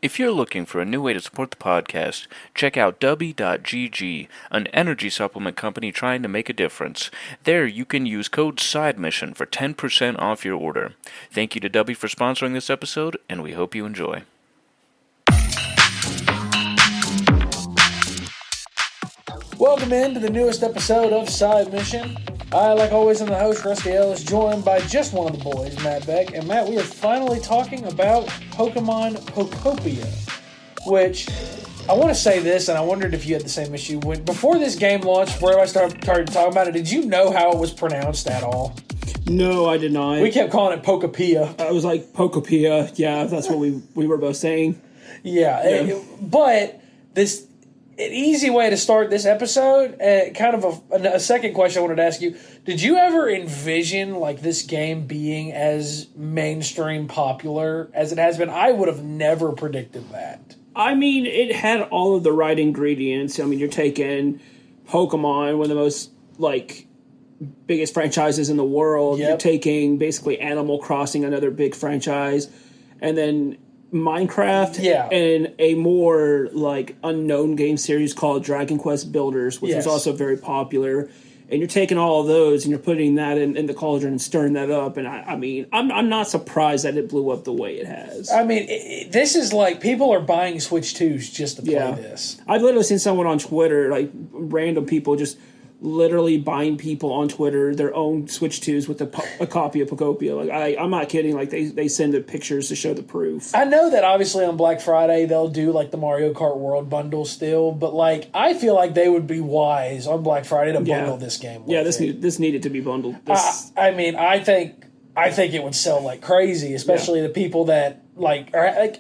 If you're looking for a new way to support the podcast, check out Dubby.gg, an energy supplement company trying to make a difference. There you can use code SIDEMISSION for 10% off your order. Thank you to Dubby for sponsoring this episode, and we hope you enjoy. Welcome into the newest episode of Side Mission. I, like always, am the host, Rusty Ellis, joined by just one of the boys, Matt Beck. And Matt, we are finally talking about Pokemon Pokopia, which I want to say this, and I wondered if you had the same issue. Before this game launched, before I started talking about it, did you know how it was pronounced at all? No, I did not. We kept calling it Pokopia. I was like, Pokopia. Yeah, that's what we were both saying. Yeah. But this... An easy way to start this episode, kind of a second question I wanted to ask you. Did you ever envision like this game being as mainstream popular as it has been? I would have never predicted that. I mean, it had all of the right ingredients. I mean, you're taking Pokemon, one of the most, biggest franchises in the world. Yep. You're taking basically Animal Crossing, another big franchise, and then Minecraft, and a more unknown game series called Dragon Quest Builders, which was also very popular. And you're taking all of those and you're putting that in the cauldron and stirring that up. And I'm not surprised that it blew up the way it has. I mean, this is like people are buying Switch 2s just to play this. I've literally seen someone on Twitter, random people just literally buying people on Twitter their own Switch 2s with a copy of Pokopia. I'm not kidding. They send the pictures to show the proof. I know that obviously on Black Friday they'll do the Mario Kart World bundle still, but I feel like they would be wise on Black Friday to bundle this game. This needed to be bundled. I mean, I think it would sell like crazy, especially the people that are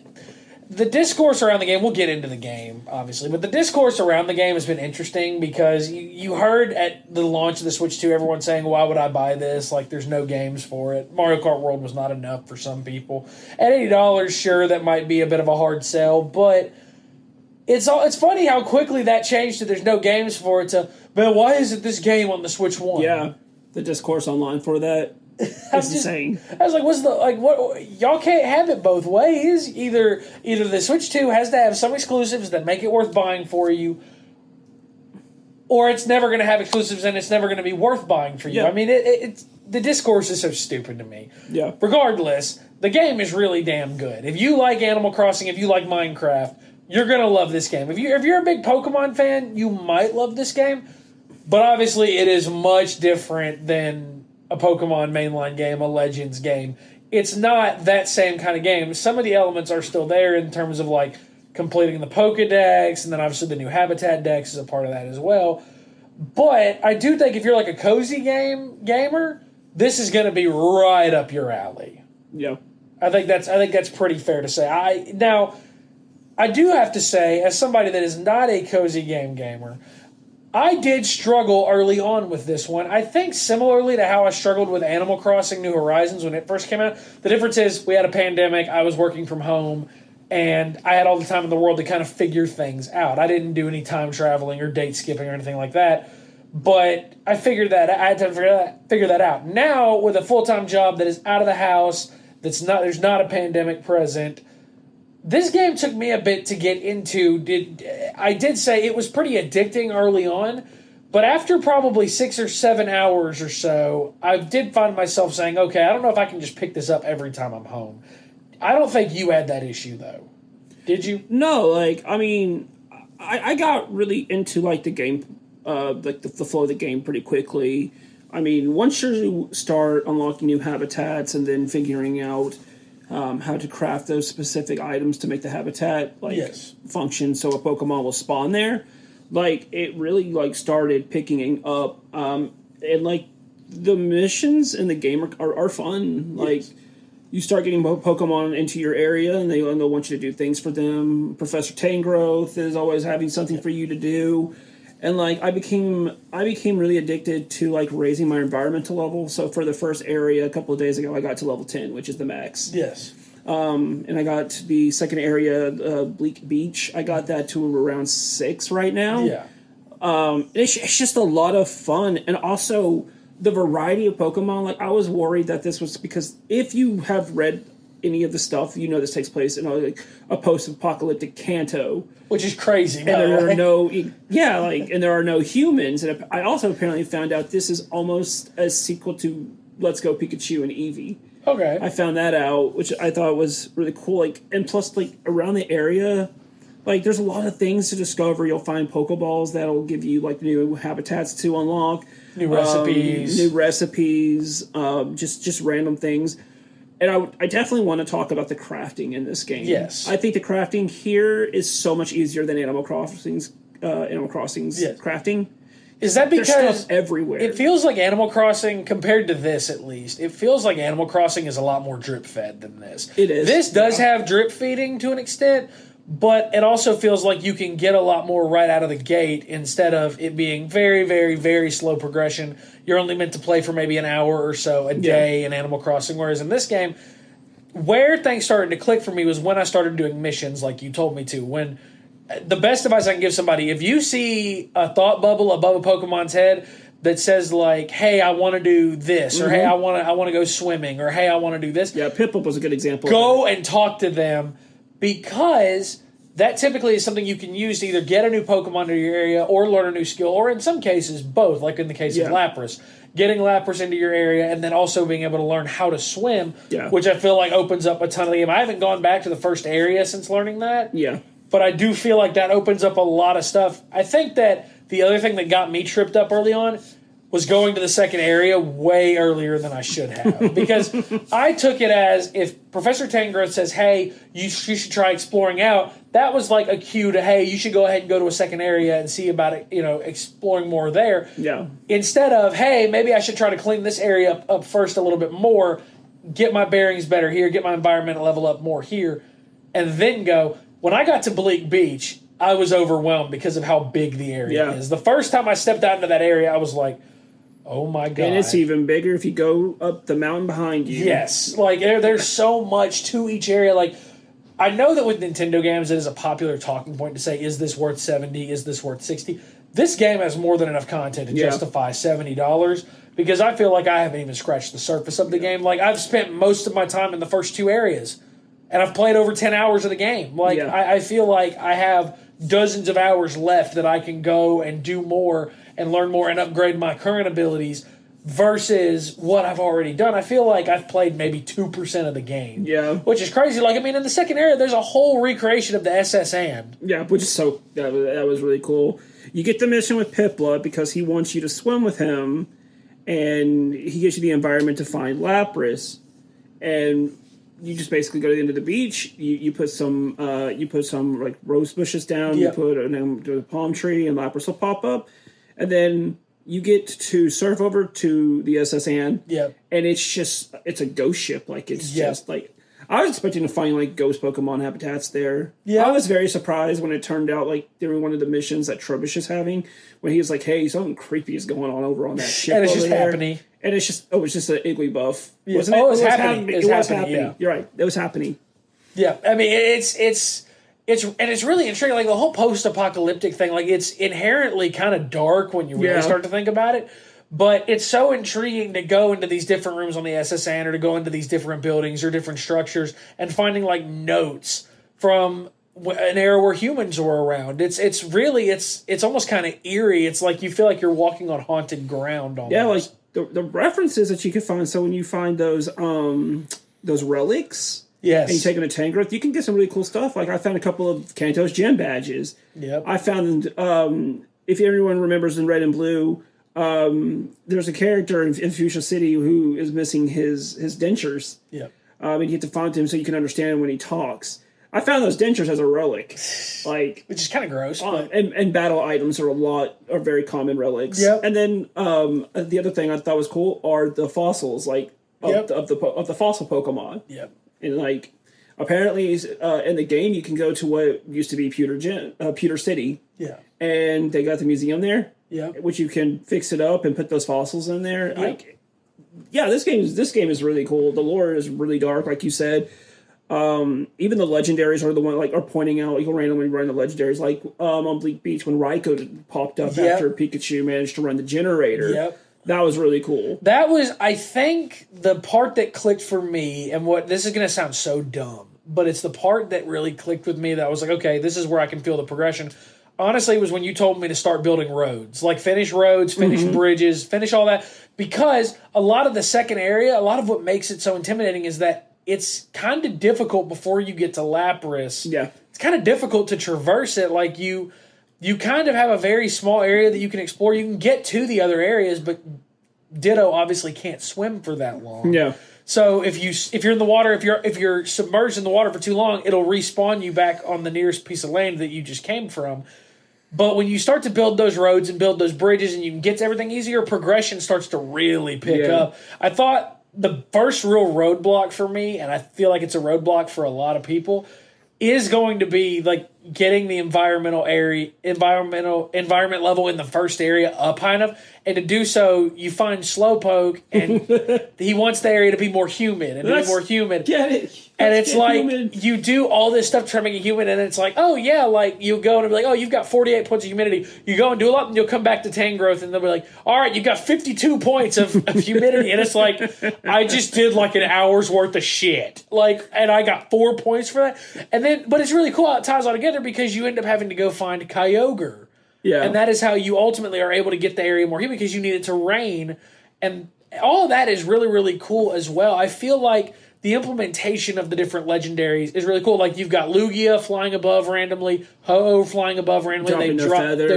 the discourse around the game. We'll get into the game, obviously, but the discourse around the game has been interesting because you heard at the launch of the Switch 2 everyone saying, why would I buy this? There's no games for it. Mario Kart World was not enough for some people. At $80, sure, that might be a bit of a hard sell, but it's funny how quickly that changed to there's no games for it to, man, why isn't this game on the Switch 1? Yeah, the discourse online for that. That's insane. I was like, what's what? Y'all can't have it both ways. Either the Switch 2 has to have some exclusives that make it worth buying for you, or it's never going to have exclusives and it's never going to be worth buying for you. Yeah. I mean, it's the discourse is so stupid to me. Yeah. Regardless, the game is really damn good. If you like Animal Crossing, if you like Minecraft, you're going to love this game. If you're a big Pokemon fan, you might love this game, but obviously it is much different than a Pokemon mainline game, a Legends game. It's not that same kind of game. Some of the elements are still there in terms of completing the Pokedex, and then obviously the new Habitat Dex is a part of that as well. But I do think if you're a cozy gamer, this is going to be right up your alley. Yeah, I think that's pretty fair to say. I do have to say, as somebody that is not a cozy gamer, I did struggle early on with this one. I think similarly to how I struggled with Animal Crossing New Horizons when it first came out. The difference is we had a pandemic, I was working from home, and I had all the time in the world to kind of figure things out. I didn't do any time traveling or date skipping or anything like that, but I had to figure that out. Now, with a full-time job that is out of the house, there's not a pandemic present, this game took me a bit to get into. I did say it was pretty addicting early on, but after probably 6 or 7 hours or so, I did find myself saying, okay, I don't know if I can just pick this up every time I'm home. I don't think you had that issue, though. Did you? No, I got really into the game, the flow of the game pretty quickly. I mean, once you start unlocking new habitats and then figuring out how to craft those specific items to make the habitat function so a Pokemon will spawn there. It really started picking up, and the missions in the game are fun. Yes. You start getting Pokemon into your area, and they'll want you to do things for them. Professor Tangrowth is always having something for you to do. And I became really addicted to raising my environmental level. So for the first area a couple of days ago, I got to level 10, which is the max. Yes. And I got the second area, Bleak Beach. I got that to around 6 right now. Yeah. It's just a lot of fun, and also the variety of Pokemon. I was worried that this was because if you have read any of the stuff. This takes place in a post-apocalyptic Kanto, which is crazy. And there are no and there are no humans. And I also apparently found out this is almost a sequel to Let's Go Pikachu and Eevee. Okay, I found that out, which I thought was really cool. And plus, around the area, there's a lot of things to discover. You'll find Pokeballs that'll give you new habitats to unlock, new recipes, just random things. And I definitely want to talk about the crafting in this game. Yes, I think the crafting here is so much easier than Animal Crossing's crafting. Is that because there's stuff everywhere? It feels like Animal Crossing, compared to this at least, it feels like Animal Crossing is a lot more drip fed than this. It is. This does have drip feeding to an extent, but it also feels like you can get a lot more right out of the gate instead of it being very, very, very slow progression. You're only meant to play for maybe an hour or so a day in Animal Crossing, whereas in this game, where things started to click for me was when I started doing missions like you told me to. When the best advice I can give somebody, if you see a thought bubble above a Pokemon's head that says hey, I want to do this, or hey, I want to go swimming, or hey, I want to do this. Yeah, Piplup was a good example. Go and talk to them, because that typically is something you can use to either get a new Pokemon to your area or learn a new skill, or in some cases both, like in the case of Lapras. Getting Lapras into your area and then also being able to learn how to swim, which I feel like opens up a ton of the game. I haven't gone back to the first area since learning that. Yeah. But I do feel like that opens up a lot of stuff. I think that the other thing that got me tripped up early on was going to the second area way earlier than I should have. Because I took it as, if Professor Tangrowth says, hey, you should try exploring out, that was like a cue to, hey, you should go ahead and go to a second area and see about it, exploring more there. Yeah. Instead of, hey, maybe I should try to clean this area up first a little bit more, get my bearings better here, get my environmental level up more here, and then go. When I got to Bleak Beach, I was overwhelmed because of how big the area is. The first time I stepped out into that area, I was like, oh my God. And it's even bigger if you go up the mountain behind you. Yes. There's so much to each area. I know that with Nintendo games, it is a popular talking point to say, is this worth $70? Is this worth $60? This game has more than enough content to justify $70, because I feel like I haven't even scratched the surface of the game. I've spent most of my time in the first two areas, and I've played over 10 hours of the game. I feel like I have dozens of hours left that I can go and do more and learn more and upgrade my current abilities versus what I've already done. I feel like I've played maybe 2% of the game. Yeah. Which is crazy. In the second area, there's a whole recreation of the SS and. Yeah, which is that was really cool. You get the mission with Piplup because he wants you to swim with him, and he gives you the environment to find Lapras, and you just basically go to the end of the beach. You put some rose bushes down. You put a palm tree, and Lapras will pop up, and then you get to surf over to the SS Anne. Yeah, and it's a ghost ship. I was expecting to find ghost Pokemon habitats there. Yeah, I was very surprised when it turned out during one of the missions that Trubbish is having, when he was like, "Hey, something creepy is going on over on that ship." And it's over just there. happening. And it's just an Igglybuff. Yeah. Wasn't it? It was happening. It was happening. Yeah. You're right. It was happening. Yeah, it's really intriguing. The whole post-apocalyptic thing, it's inherently kind of dark when you really start to think about it. But it's so intriguing to go into these different rooms on the SSN, or to go into these different buildings or different structures and finding notes from an era where humans were around. It's almost kind of eerie. It's like you feel like you're walking on haunted ground almost. Yeah, the references that you can find. So when you find those relics, yes, and you take them to Tangrowth, you can get some really cool stuff. I found a couple of Kanto's gem badges. Yep. I found, if everyone remembers in Red and Blue, there's a character in Fuchsia City who is missing his dentures. Yep. And you have to find him so you can understand when he talks. I found those dentures as a relic, which is kind of gross. And battle items are very common relics. Yep. And then the other thing I thought was cool are the fossils, of the fossil Pokemon. Yep. And apparently in the game you can go to what used to be Pewter City. Yeah. And they got the museum there. Yeah. Which you can fix it up and put those fossils in there. Yep. This game is really cool. The lore is really dark, like you said. Even the legendaries are the one are pointing out. You'll randomly run the legendaries, on Bleak Beach when Raikou popped up after Pikachu managed to run the generator. Yep. That was really cool. That was, I think, the part that clicked for me, and what this is going to sound so dumb, but it's the part that really clicked with me that I was like, okay, this is where I can feel the progression. Honestly, it was when you told me to start building roads. Like, finish roads, finish bridges, finish all that. Because a lot of the second area, a lot of what makes it so intimidating is that it's kind of difficult before you get to Lapras. Yeah. It's kind of difficult to traverse it. Like, you kind of have a very small area that you can explore. You can get to the other areas, but Ditto obviously can't swim for that long. Yeah. So if you're in the water, if you're submerged in the water for too long, it'll respawn you back on the nearest piece of land that you just came from. But when you start to build those roads and build those bridges and you can get to everything easier, progression starts to really pick up. I thought the first real roadblock for me, and I feel like it's a roadblock for a lot of people, is going to be like getting the environment level in the first area up high enough. And to do so, you find Slowpoke, and he wants the area to be more humid and be more humid. Get it. And it's like, you do all this stuff to try to make it humid, and it's like, oh, yeah, like, you go and be like, oh, you've got 48 points of humidity. You go and do a lot, and you'll come back to Tangrowth, and they'll be like, all right, you've got 52 points of humidity. And it's like, I just did like an hour's worth of shit. Like, and I got 4 points for that. And then, but it's really cool how it ties all together because you end up having to go find Kyogre. Yeah. And that is how you ultimately are able to get the area more humid because you need it to rain. And all of that is really, really cool as well. I feel like the implementation of the different legendaries is really cool. Like, you've got Lugia flying above randomly, Ho-Oh flying above randomly. They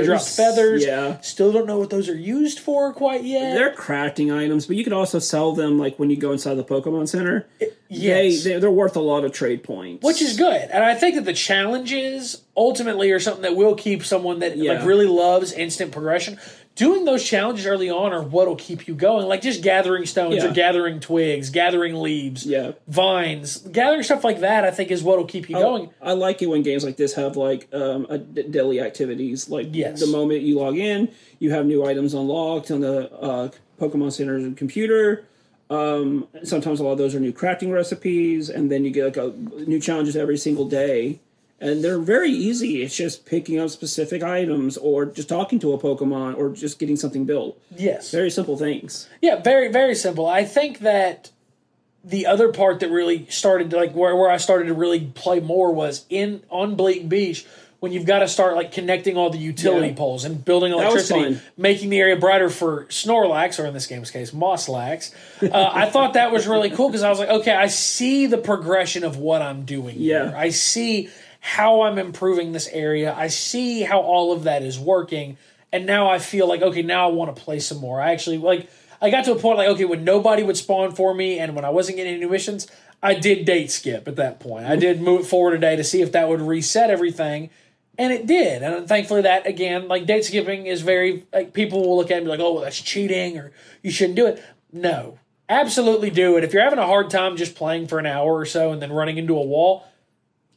drop feathers. Yeah. Still don't know what those are used for quite yet. They're crafting items, but you could also sell them like when you go inside the Pokemon Center. Yes. They're worth a lot of trade points. Which is good. And I think that the challenges ultimately are something that will keep someone that like really loves instant progression. Doing those challenges early on are what'll keep you going. Like just gathering stones or gathering twigs, gathering leaves, vines, gathering stuff like that, I think is what'll keep you going. I like it when games like this have like daily activities. Like the moment you log in, you have new items unlocked on the Pokemon Center's computer. Sometimes a lot of those are new crafting recipes, and then you get like new challenges every single day. And they're very easy. It's just picking up specific items or just talking to a Pokemon or just getting something built. Yes. Very simple things. Yeah, very, very simple. I think that the other part that really started to, like, where I started to really play more was on Bleak Beach, when you've got to start like connecting all the utility poles and building electricity, making the area brighter for Snorlax, or in this game's case, Mosslax. I thought that was really cool because I was like, okay, I see the progression of what I'm doing here. I see how I'm improving this area. I see how all of that is working. And now I feel like, okay, now I want to play some more. I actually, like, I got to a point like, okay, when nobody would spawn for me and when I wasn't getting any new missions, I did date skip at that point. I did move it forward a day to see if that would reset everything. And it did. And thankfully that, again, like, date skipping is very, like, people will look at it and be like, oh, well, that's cheating or you shouldn't do it. No. Absolutely do it. If you're having a hard time just playing for an hour or so and then running into a wall,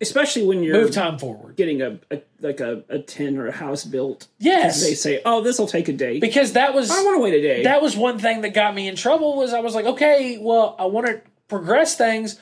especially when you're move time forward, getting a tin or a house built. Yes, they say, "Oh, this will take a day." Because that was, I don't want to wait a day. That was one thing that got me in trouble. Was I was like, okay, well, I want to progress things,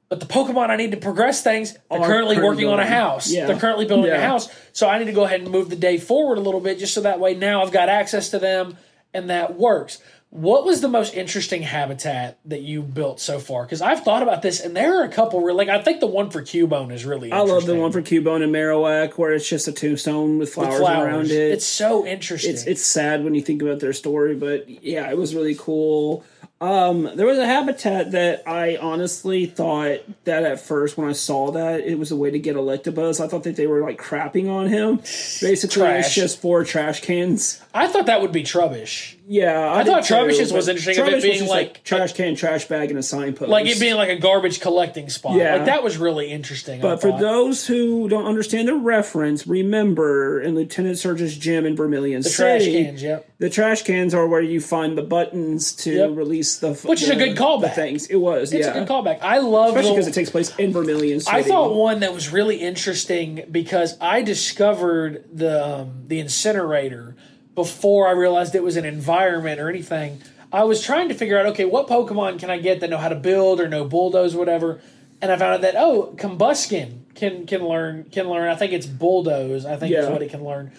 but the Pokemon I need to progress things are currently working on a house. Yeah. They're currently building a house, so I need to go ahead and move the day forward a little bit, just so that way now I've got access to them, and that works. What was the most interesting habitat that you built so far? Because I've thought about this, and there are a couple like, I think the one for Cubone is really interesting. I love the one for Cubone and Marowak, where it's just a tombstone with flowers around it. It's so interesting. It's sad when you think about their story, but yeah, it was really cool. There was a habitat that I honestly thought that at first when I saw that it was a way to get Electabuzz. I thought that they were like crapping on him. Basically, it's just 4 trash cans. I thought that would be Trubbish. Yeah, I thought Trubbish's was interesting. Of it being like trash can, trash bag, and a signpost, like it being like a garbage collecting spot. Yeah, like that was really interesting. But for those who don't understand the reference, remember in Lieutenant Surge's gym in Vermilion City, trash cans. Yep, the trash cans are where you find the buttons to release the which is a good callback. Things it was. It's a good callback. I love, especially because it takes place in Vermilion City. I thought one that was really interesting because I discovered the incinerator before I realized it was an environment or anything. I was trying to figure out, okay, what Pokemon can I get that know how to build or know bulldoze or whatever, and I found out that Combuskin can learn. I think it's bulldoze. I think is what it can learn.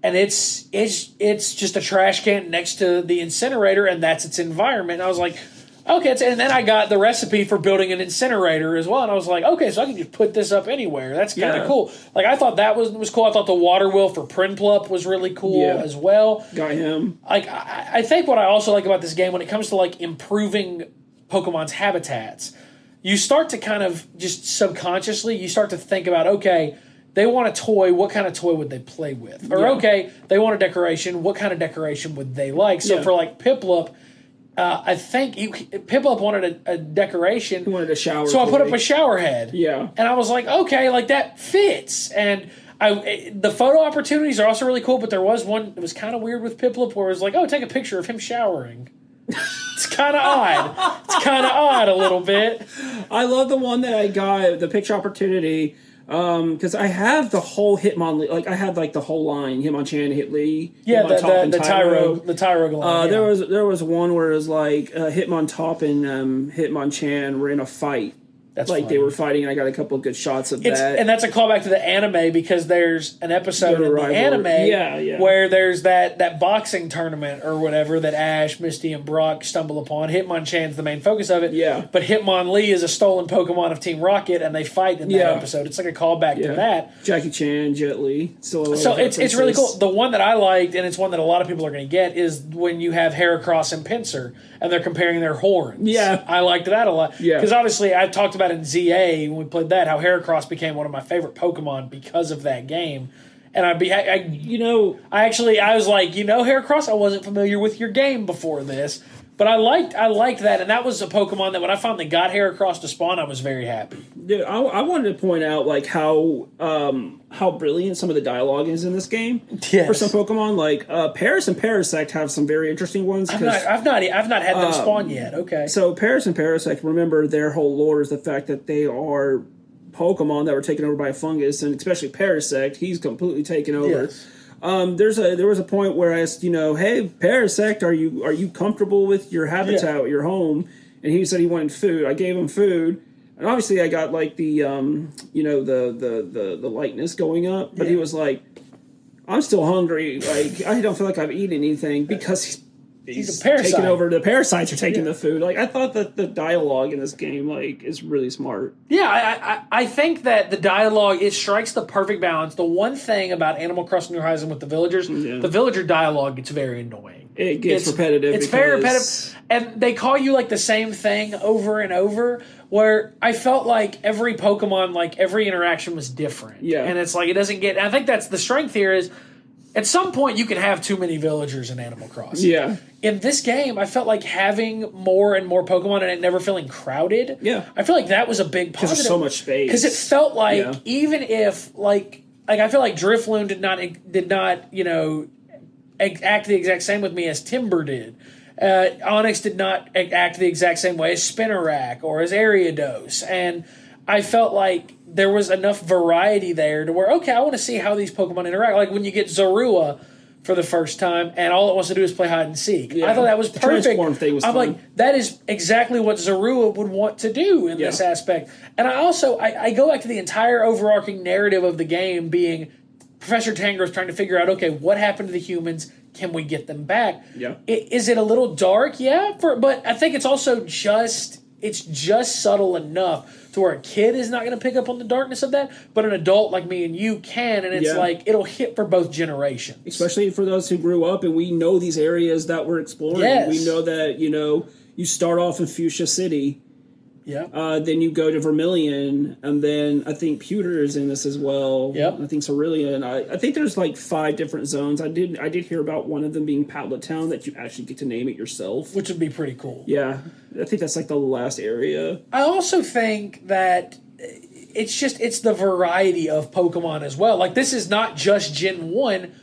and it's just a trash can next to the incinerator, and that's its environment. And I was like, okay, and then I got the recipe for building an incinerator as well, and I was like, okay, so I can just put this up anywhere. That's kind of cool. Like, I thought that was cool. I thought the water wheel for Prinplup was really cool as well. Got him. Like, I think what I also like about this game when it comes to like improving Pokemon's habitats, you start to kind of just subconsciously, you start to think about, okay, they want a toy, what kind of toy would they play with? Or, okay, they want a decoration, what kind of decoration would they like? So for like Piplup, I think Piplup wanted a decoration. He wanted a shower. So I put up a shower head. Yeah. And I was like, okay, like that fits. And the photo opportunities are also really cool, but there was one that was kind of weird with Piplup where it was like, oh, take a picture of him showering. It's kind of odd. It's kind of odd a little bit. I love the one that I got, the picture opportunity, because I have the whole Hitmon, like I have like the whole line, Hitmonchan, Hitlee, yeah, Hitmontop, the Tyro line. There was one where it was like Hitmontop and Hitmonchan were in a fight. That's like funny. They were fighting, and I got a couple of good shots of that. And that's a callback to the anime because there's an episode in the anime where there's that boxing tournament or whatever that Ash, Misty, and Brock stumble upon. Hitmonchan's the main focus of it. Yeah. But Hitmonlee is a stolen Pokemon of Team Rocket, and they fight in that episode. It's like a callback to that. Jackie Chan, Jet Li. So it's really cool. The one that I liked, and it's one that a lot of people are going to get, is when you have Heracross and Pinsir, and they're comparing their horns. Yeah. I liked that a lot. Yeah. Because obviously I talked about in ZA when we played that, how Heracross became one of my favorite Pokemon because of that game. And I was like, Heracross, I wasn't familiar with your game before this. But I liked that, and that was a Pokemon that when I finally got Heracross to spawn, I was very happy. Dude, I wanted to point out like how brilliant some of the dialogue is in this game for some Pokemon. Like Paris and Parasect have some very interesting ones. I've not had them spawn yet. Okay, so Paris and Parasect, remember their whole lore is the fact that they are Pokemon that were taken over by a fungus, and especially Parasect, he's completely taken over. Yes. There was a point where I asked, hey, Parasect, are you comfortable with your habitat, your home? And he said he wanted food. I gave him food, and obviously I got like the the lightness going up. But he was like, I'm still hungry. Like I don't feel like I've eaten anything because he's a parasite. taking over. The parasites are taking the food. Like I thought that the dialogue in this game like is really smart. Yeah, I think that the dialogue, it strikes the perfect balance. The one thing about Animal Crossing New Horizon with the villagers, the villager dialogue gets very annoying. It gets repetitive. It's very repetitive. And they call you like the same thing over and over, where I felt like every Pokemon, like every interaction was different. Yeah. And it's like it doesn't get, and I think that's the strength here is at some point you can have too many villagers in Animal Crossing. Yeah. In this game, I felt like having more and more Pokemon and it never feeling crowded. Yeah. I feel like that was a big positive. There's so much space. Because it felt like even if like I feel like Drifloon did not act the exact same with me as Timber did. Onyx did not act the exact same way as Spinarak or as Ariados. And I felt like there was enough variety there to where, okay, I want to see how these Pokemon interact. Like when you get Zorua for the first time and all it wants to do is play hide and seek. Yeah. I thought that was perfect. Transform thing was I'm fun. like, that is exactly what Zorua would want to do in this aspect. And I also, I go back to the entire overarching narrative of the game being Professor Tangrowth trying to figure out, okay, what happened to the humans? Can we get them back? Yeah. Is it a little dark? Yeah. But I think it's also just subtle enough to where a kid is not going to pick up on the darkness of that, but an adult like me and you can, and it's like it'll hit for both generations. Especially for those who grew up and we know these areas that we're exploring. Yes. We know that, you start off in Fuchsia City. Yeah. Then you go to Vermilion, and then I think Pewter is in this as well. Yep. I think Cerulean. I think there's like 5 different zones. I did hear about one of them being Powlet Town that you actually get to name it yourself. Which would be pretty cool. Yeah. I think that's like the last area. I also think that it's the variety of Pokemon as well. Like this is not just Gen 1.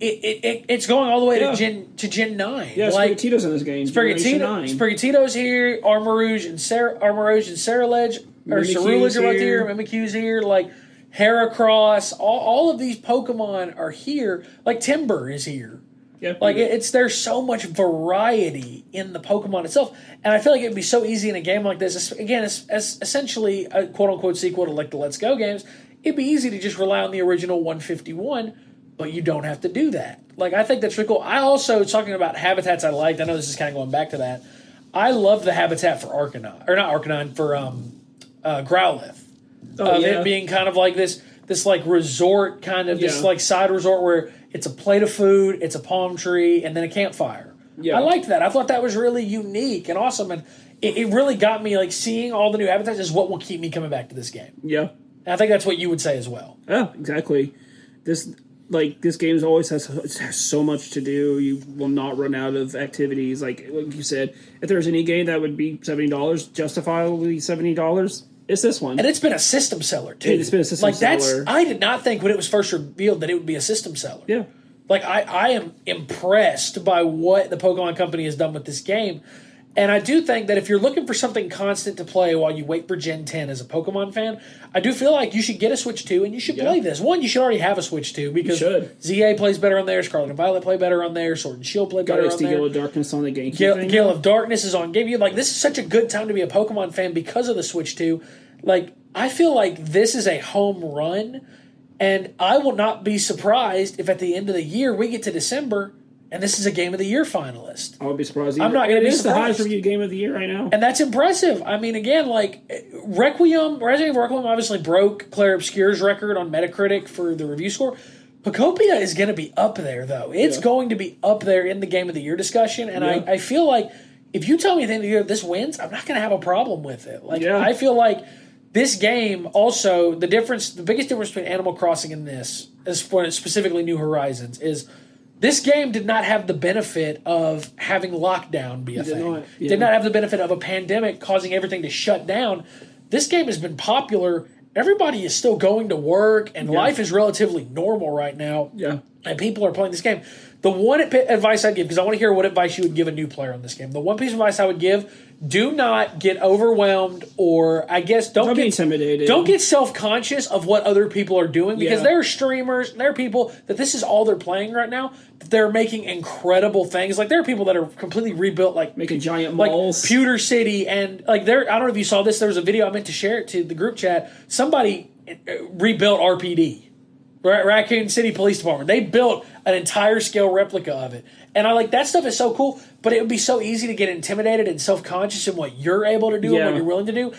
It's going all the way to Gen 9. Yeah, like, Sprigatito's in this game. Sprigatito's here, Armarouge and Ceruledge, or Cerulege are right here, Mimikyu's here, like Heracross, all of these Pokemon are here. Like Timber is here. Yep. Like there's so much variety in the Pokemon itself, and I feel like it'd be so easy in a game like this. Again, as essentially a quote unquote sequel to like the Let's Go games, it'd be easy to just rely on the original 151. but you don't have to do that. Like, I think that's really cool. I also, talking about habitats I liked, I know this is kind of going back to that. I love the habitat for Arcanine, or not Arcanine, for Growlithe. It being kind of like this like resort kind of, this like side resort where it's a plate of food, it's a palm tree, and then a campfire. Yeah. I liked that. I thought that was really unique and awesome, and it really got me, like, seeing all the new habitats is what will keep me coming back to this game. Yeah. And I think that's what you would say as well. Yeah, exactly. This game always has so much to do. You will not run out of activities. Like you said, if there's any game that would be $70, justifiably $70, it's this one. And it's been a system seller, too. It's been a system seller. I did not think when it was first revealed that it would be a system seller. Yeah. Like, I am impressed by what the Pokemon Company has done with this game. And I do think that if you're looking for something constant to play while you wait for Gen 10 as a Pokemon fan, I do feel like you should get a Switch 2 and you should play this. One, you should already have a Switch 2 because ZA plays better on there, Scarlet and Violet play better on there, Sword and Shield play better on there. Gale of Darkness on the GameCube. Gale of Darkness is on GameCube. Like, this is such a good time to be a Pokemon fan because of the Switch 2. Like, I feel like this is a home run, and I will not be surprised if at the end of the year we get to December and this is a Game of the Year finalist. I would be surprised. I'm not going to be surprised. It's the highest reviewed Game of the Year right now. And that's impressive. I mean, again, like, Resident Evil Requiem obviously broke Claire Obscure's record on Metacritic for the review score. Pokopia is going to be up there, though. It's going to be up there in the Game of the Year discussion, and I feel like if you tell me at the end of the year this wins, I'm not going to have a problem with it. Like, I feel like this game also, the biggest difference between Animal Crossing and this, as for specifically New Horizons, is this game did not have the benefit of having lockdown be a thing. Did not have the benefit of a pandemic causing everything to shut down. This game has been popular. Everybody is still going to work, and life is relatively normal right now. Yeah. And people are playing this game. The one advice I'd give, because I want to hear what advice you would give a new player on this game. The one piece of advice I would give, do not get overwhelmed, or I guess don't get intimidated. Don't get self-conscious of what other people are doing, because there are streamers, there are people that this is all they're playing right now. They're making incredible things. Like, there are people that are completely rebuilt, like making giant malls, like Pewter City, and like there. I don't know if you saw this. There was a video I meant to share it to the group chat. Somebody rebuilt RPD. Raccoon City Police Department. They built an entire scale replica of it. And I like that stuff is so cool, but it would be so easy to get intimidated and self-conscious in what you're able to do and what you're willing to do.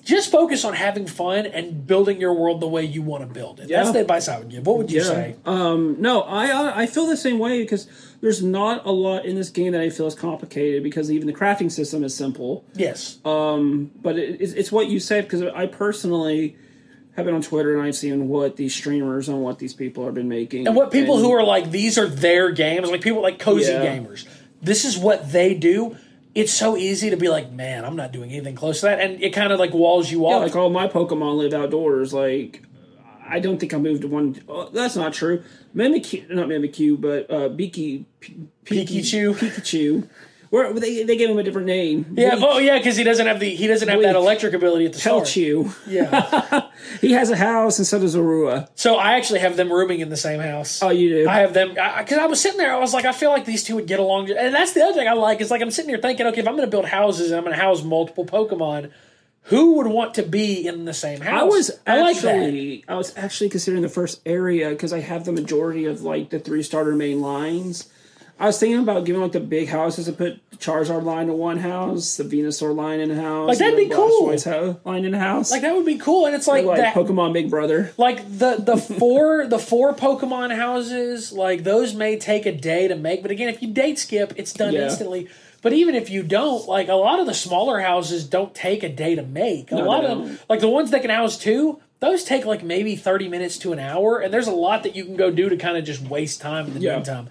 Just focus on having fun and building your world the way you want to build it. That's the advice I would give. What would you say? No, I feel the same way, because there's not a lot in this game that I feel is complicated, because even the crafting system is simple. Yes. But it's what you said, because I personally have been on Twitter and I've seen what these streamers and what these people have been making. And what people who are like, these are their games, like people like Cozy Gamers. This is what they do. It's so easy to be like, man, I'm not doing anything close to that. And it kind of like walls you off. Yeah, like all my Pokemon live outdoors. Like, I don't think I moved to one. Oh, that's not true. Not Mimikyu, but Pikachu. Where they gave him a different name. Yeah. Because he doesn't have that electric ability at the start. Pelchu. Yeah. He has a house, and so does Arua. So I actually have them rooming in the same house. Oh, you do? I have them because I was sitting there. I was like, I feel like these two would get along. And that's the other thing I like is like I'm sitting here thinking, okay, if I'm going to build houses and I'm going to house multiple Pokemon, who would want to be in the same house? I was actually considering the first area, because I have the majority of like the 3 starter main lines. I was thinking about giving like the big houses and put the Charizard line in one house, the Venusaur line in a house, like that'd be cool. Blastoise line in a house, like that would be cool. And it's like that, Pokemon Big Brother. Like the four Pokemon houses, like those may take a day to make, but again, if you date skip, it's done instantly. But even if you don't, like a lot of the smaller houses don't take a day to make. A lot of them, like the ones that can house 2. Those take like maybe 30 minutes to an hour, and there's a lot that you can go do to kind of just waste time in the meantime.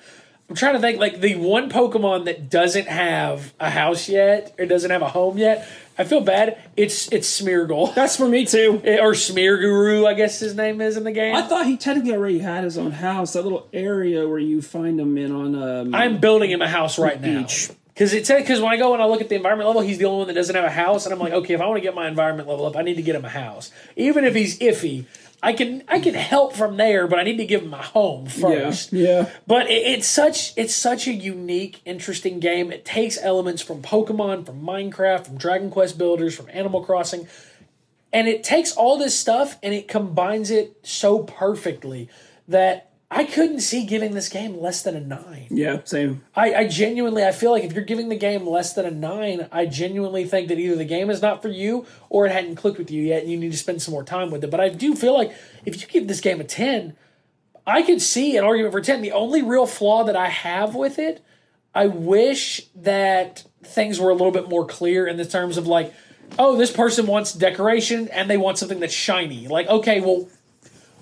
I'm trying to think, like, the one Pokemon that doesn't have a house yet, or doesn't have a home yet, I feel bad. It's Smeargle. That's for me, too. Or Smearguru, I guess his name is in the game. I thought he technically already had his own house, that little area where you find him in on... I'm building him a house right now. Because when I go and I look at the environment level, he's the only one that doesn't have a house, and I'm like, okay, if I want to get my environment level up, I need to get him a house. Even if he's iffy, I can help from there, but I need to give him a home first. Yeah. But it's such a unique, interesting game. It takes elements from Pokemon, from Minecraft, from Dragon Quest Builders, from Animal Crossing, and it takes all this stuff and it combines it so perfectly that I couldn't see giving this game less than a 9. Yeah, same. I genuinely, I feel like if you're giving the game less than a 9, I genuinely think that either the game is not for you or it hadn't clicked with you yet and you need to spend some more time with it. But I do feel like if you give this game a 10, I could see an argument for 10. The only real flaw that I have with it, I wish that things were a little bit more clear in the terms of like, oh, this person wants decoration and they want something that's shiny. Like, okay, well,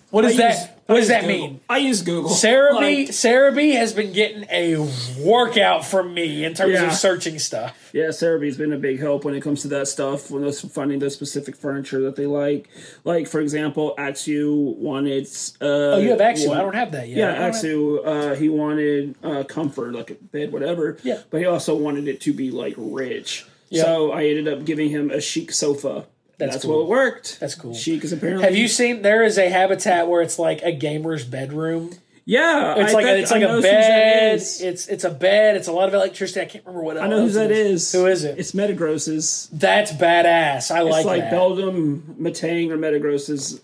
what does that mean? I use Google. Sarah B has been getting a workout from me in terms of searching stuff. Yeah, Sarah B's been a big help when it comes to that stuff, when those finding the specific furniture that they like. Like, for example, Axu wanted... you have Axu. I don't have that yet. Yeah, Axu, he wanted comfort, like a bed, whatever. Yeah. But he also wanted it to be, like, rich. Yep. So I ended up giving him a chic sofa. That's cool. what it worked. That's cool. Chic is apparently... Have you seen... There is a habitat where it's like a gamer's bedroom. Yeah. It's like a bed. It's a bed. It's a lot of electricity. I can't remember what else. I know who that is. Who is it? It's Metagross's. That's badass. I like that. It's like Beldum, Matang, or Metagross's.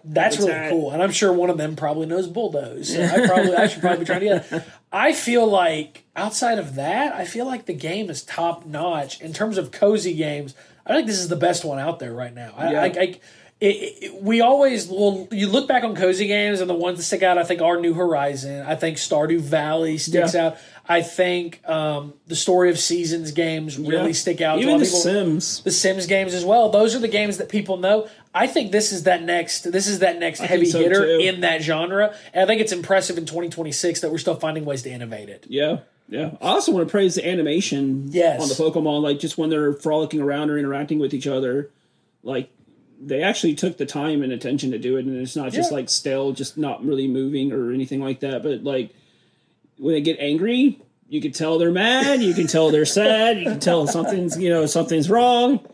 That's really cool. And I'm sure one of them probably knows Bulldoze. So I should probably be trying to get that. I feel like, outside of that, I feel like the game is top notch. In terms of cozy games, I think this is the best one out there right now. We always, you look back on cozy games and the ones that stick out, I think, are New Horizon. I think Stardew Valley sticks out. I think the Story of Seasons games really stick out. Even the Sims. The Sims games as well. Those are the games that people know. I think this is that next heavy hitter in that genre. And I think it's impressive in 2026 that we're still finding ways to innovate it. Yeah. Yeah, I also want to praise the animation on the Pokemon, like just when they're frolicking around or interacting with each other. Like, they actually took the time and attention to do it, and it's not just like still, just not really moving or anything like that. But like, when they get angry, you can tell they're mad, you can tell they're sad, you can tell something's wrong.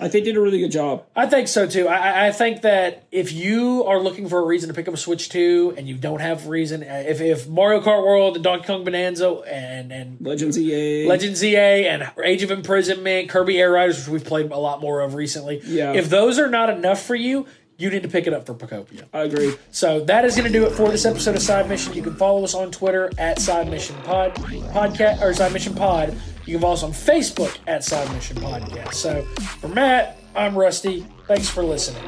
I think they did a really good job. I think so too. I think that if you are looking for a reason to pick up a Switch 2 and you don't have a reason, if Mario Kart World and Donkey Kong Bonanza and Legends EA and Age of Imprisonment, Kirby Air Riders, which we've played a lot more of recently, if those are not enough for you, you need to pick it up for Pokopia. I agree. So that is going to do it for this episode of Side Mission. You can follow us on Twitter at Side Mission Podcast or Side Mission Pod. You can follow us on Facebook at Side Mission Podcast. So for Matt, I'm Rusty. Thanks for listening.